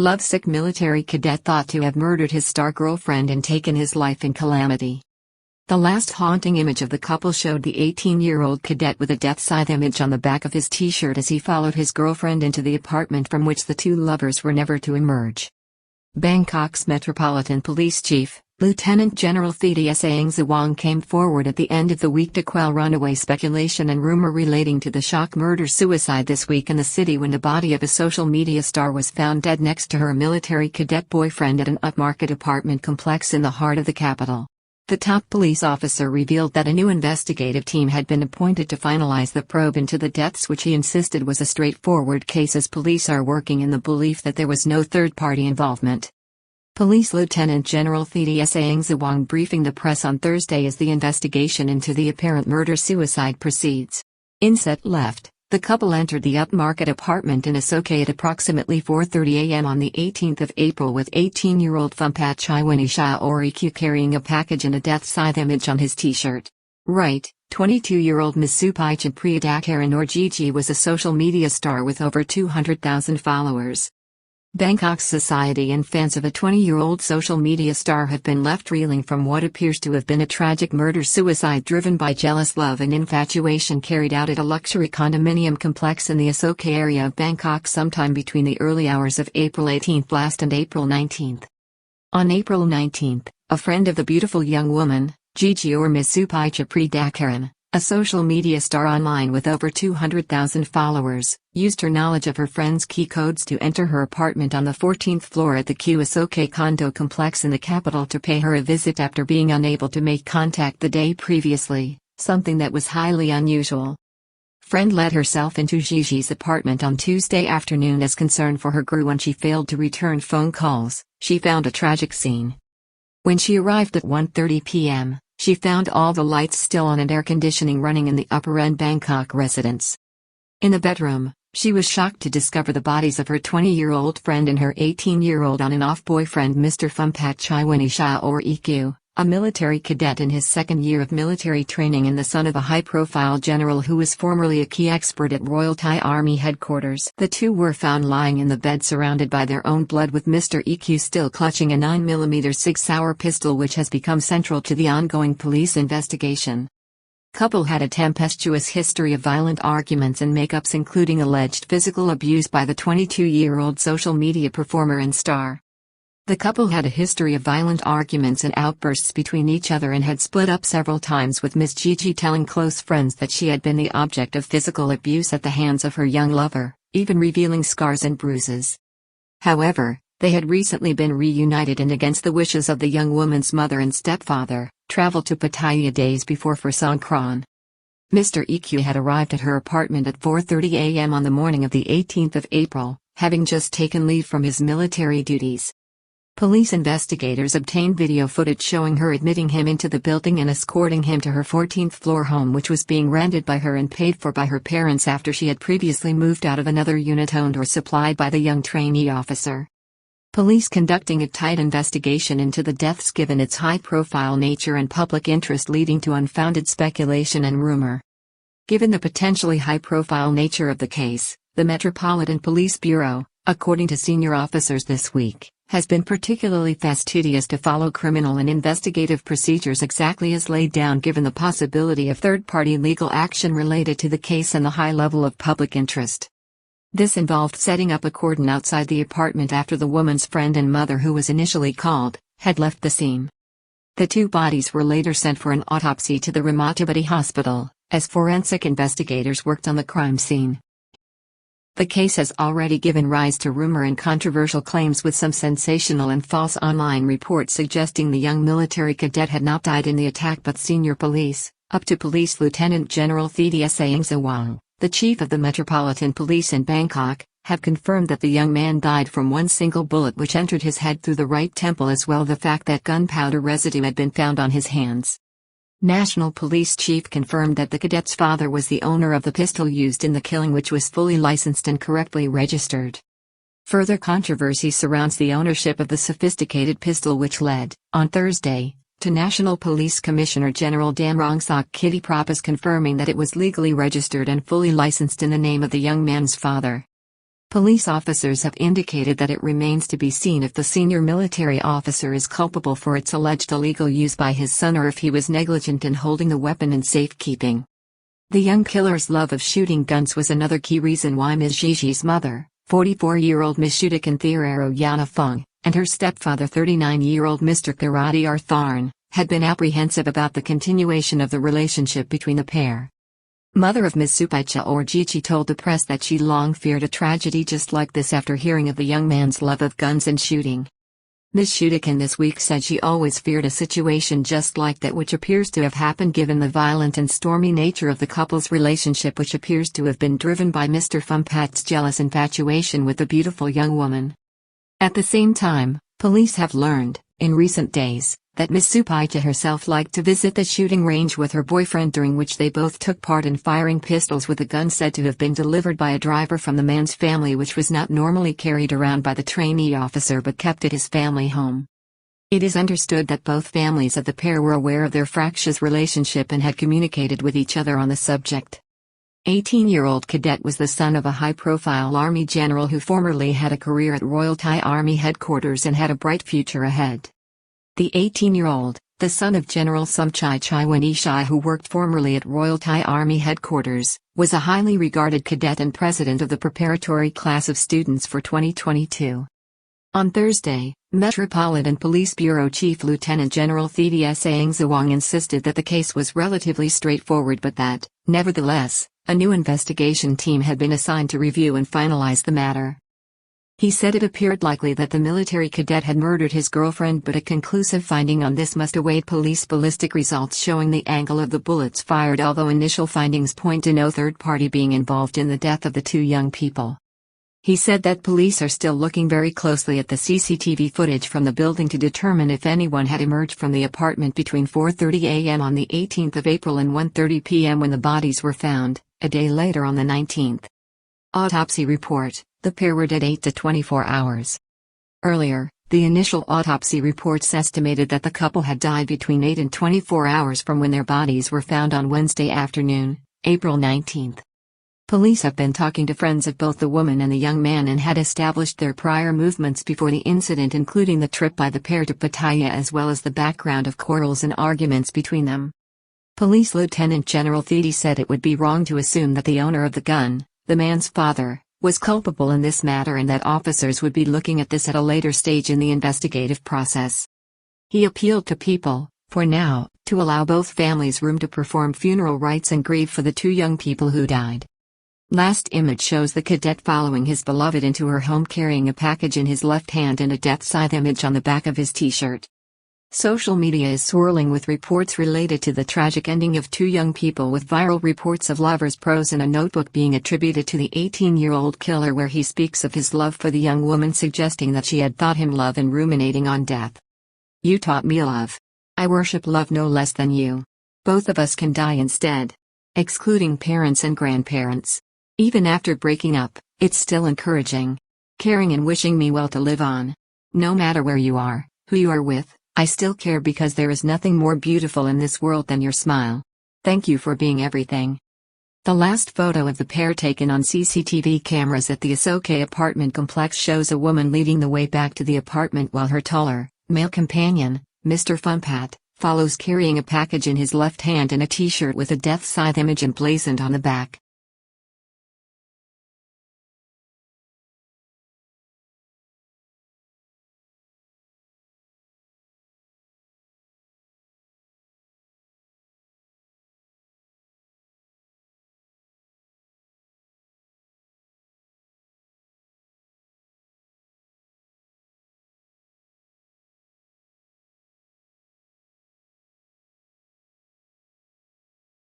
Lovesick military cadet thought to have murdered his star girlfriend and taken his life in calamity. The last haunting image of the couple showed the 18-year-old cadet with a death scythe image on the back of his t-shirt as he followed his girlfriend into the apartment from which the two lovers were never to emerge. Bangkok's Metropolitan Police Chief, Lieutenant General Thaddeus Sawang came forward at the end of the week to quell runaway speculation and rumor relating to the shock murder-suicide this week in the city when the body of a social media star was found dead next to her military cadet boyfriend at an upmarket apartment complex in the heart of the capital. The top police officer revealed that a new investigative team had been appointed to finalize the probe into the deaths, which he insisted was a straightforward case as police are working in the belief that there was no third-party involvement. Police Lieutenant General Thaddeus Sawang briefing the press on Thursday as the investigation into the apparent murder-suicide proceeds. Inset left, the couple entered the upmarket apartment in Asoke at approximately 4:30 a.m. on the 18th of April with 18-year-old Phumpat Chaiwanisha Oriku carrying a package and a death scythe image on his t-shirt. Right, 22-year-old Misupai Priyadakaran or Gigi was a social media star with over 200,000 followers. Bangkok's society and fans of a 20-year-old social media star have been left reeling from what appears to have been a tragic murder-suicide driven by jealous love and infatuation carried out at a luxury condominium complex in the Asoke area of Bangkok sometime between the early hours of April 18th last and April 19th. On April 19th, a friend of the beautiful young woman, Gigi or Misupai Priyadakaran, a social media star online with over 200,000 followers, used her knowledge of her friend's key codes to enter her apartment on the 14th floor at the Q Asoke condo complex in the capital to pay her a visit after being unable to make contact the day previously, something that was highly unusual. Friend let herself into Gigi's apartment on Tuesday afternoon as concern for her grew when she failed to return phone calls. She found a tragic scene. When she arrived at 1:30 p.m., she found all the lights still on and air conditioning running in the upper-end Bangkok residence. In the bedroom, she was shocked to discover the bodies of her 20-year-old friend and her 18-year-old on-and-off boyfriend Mr. Phumpat Chaiwanisha or EQ, a military cadet in his second year of military training and the son of a high-profile general who was formerly a key expert at Royal Thai Army headquarters. The two were found lying in the bed surrounded by their own blood with Mr. EQ still clutching a 9mm Sig Sauer pistol which has become central to the ongoing police investigation. Couple had a tempestuous history of violent arguments and makeups including alleged physical abuse by the 22-year-old social media performer and star. The couple had a history of violent arguments and outbursts between each other and had split up several times with Miss Gigi telling close friends that she had been the object of physical abuse at the hands of her young lover, even revealing scars and bruises. However, they had recently been reunited and against the wishes of the young woman's mother and stepfather, traveled to Pattaya days before for Songkran. Mr. EQ had arrived at her apartment at 4:30 a.m. on the morning of the 18th of April, having just taken leave from his military duties. Police investigators obtained video footage showing her admitting him into the building and escorting him to her 14th floor home which was being rented by her and paid for by her parents after she had previously moved out of another unit owned or supplied by the young trainee officer. Police conducting a tight investigation into the deaths given its high-profile nature and public interest leading to unfounded speculation and rumor. Given the potentially high-profile nature of the case, the Metropolitan Police Bureau, according to senior officers this week, has been particularly fastidious to follow criminal and investigative procedures exactly as laid down given the possibility of third-party legal action related to the case and the high level of public interest. This involved setting up a cordon outside the apartment after the woman's friend and mother, who was initially called, had left the scene. The two bodies were later sent for an autopsy to the Ramathabadi Hospital, as forensic investigators worked on the crime scene. The case has already given rise to rumor and controversial claims with some sensational and false online reports suggesting the young military cadet had not died in the attack but senior police, up to Police Lieutenant General Thaddeus Sawang, the chief of the Metropolitan Police in Bangkok, have confirmed that the young man died from one single bullet which entered his head through the right temple as well the fact that gunpowder residue had been found on his hands. National Police Chief confirmed that the cadet's father was the owner of the pistol used in the killing which was fully licensed and correctly registered. Further controversy surrounds the ownership of the sophisticated pistol which led, on Thursday, to National Police Commissioner General Damrongsak Kittiprappas confirming that it was legally registered and fully licensed in the name of the young man's father. Police officers have indicated that it remains to be seen if the senior military officer is culpable for its alleged illegal use by his son or if he was negligent in holding the weapon in safekeeping. The young killer's love of shooting guns was another key reason why Ms. Gigi's mother, 44-year-old Ms. Shudakan Yana Fung, and her stepfather 39-year-old Mr. Karate Artharn, had been apprehensive about the continuation of the relationship between the pair. Mother of Ms. Supaicha or Gigi told the press that she long feared a tragedy just like this after hearing of the young man's love of guns and shooting. Ms. Shudakan this week said she always feared a situation just like that, which appears to have happened given the violent and stormy nature of the couple's relationship, which appears to have been driven by Mr. Phumphat's jealous infatuation with the beautiful young woman. At the same time, police have learned, in recent days, that Ms. Supaicha herself liked to visit the shooting range with her boyfriend, during which they both took part in firing pistols with a gun said to have been delivered by a driver from the man's family, which was not normally carried around by the trainee officer but kept at his family home. It is understood that both families of the pair were aware of their fractious relationship and had communicated with each other on the subject. 18-year-old cadet was the son of a high-profile Army general who formerly had a career at Royal Thai Army headquarters and had a bright future ahead. The 18-year-old, the son of General Somchai Chaiwanishai, who worked formerly at Royal Thai Army headquarters, was a highly regarded cadet and president of the preparatory class of students for 2022. On Thursday, Metropolitan Police Bureau Chief Lieutenant General Thidi Sang Zawang insisted that the case was relatively straightforward but that, nevertheless, a new investigation team had been assigned to review and finalize the matter. He said it appeared likely that the military cadet had murdered his girlfriend, but a conclusive finding on this must await police ballistic results showing the angle of the bullets fired, although initial findings point to no third party being involved in the death of the two young people. He said that police are still looking very closely at the CCTV footage from the building to determine if anyone had emerged from the apartment between 4:30 a.m. on the 18th of April and 1:30 p.m. when the bodies were found, a day later on the 19th. Autopsy report: the pair were dead 8 to 24 hours. Earlier, the initial autopsy reports estimated that the couple had died between 8 and 24 hours from when their bodies were found on Wednesday afternoon, April 19. Police have been talking to friends of both the woman and the young man and had established their prior movements before the incident, including the trip by the pair to Pattaya as well as the background of quarrels and arguments between them. Police Lieutenant General Thidi said it would be wrong to assume that the owner of the gun, the man's father, was culpable in this matter and that officers would be looking at this at a later stage in the investigative process. He appealed to people, for now, to allow both families room to perform funeral rites and grieve for the two young people who died. Last image shows the cadet following his beloved into her home carrying a package in his left hand and a death scythe image on the back of his t-shirt. Social media is swirling with reports related to the tragic ending of two young people, with viral reports of lovers' prose in a notebook being attributed to the 18-year-old killer where he speaks of his love for the young woman, suggesting that she had taught him love and ruminating on death. "You taught me love. I worship love no less than you. Both of us can die instead. Excluding parents and grandparents. Even after breaking up, it's still encouraging, caring and wishing me well to live on. No matter where you are, who you are with, I still care because there is nothing more beautiful in this world than your smile. Thank you for being everything." The last photo of the pair taken on CCTV cameras at the Asoke apartment complex shows a woman leading the way back to the apartment while her taller, male companion, Mr. Phumphat, follows carrying a package in his left hand and a t-shirt with a death scythe image emblazoned on the back.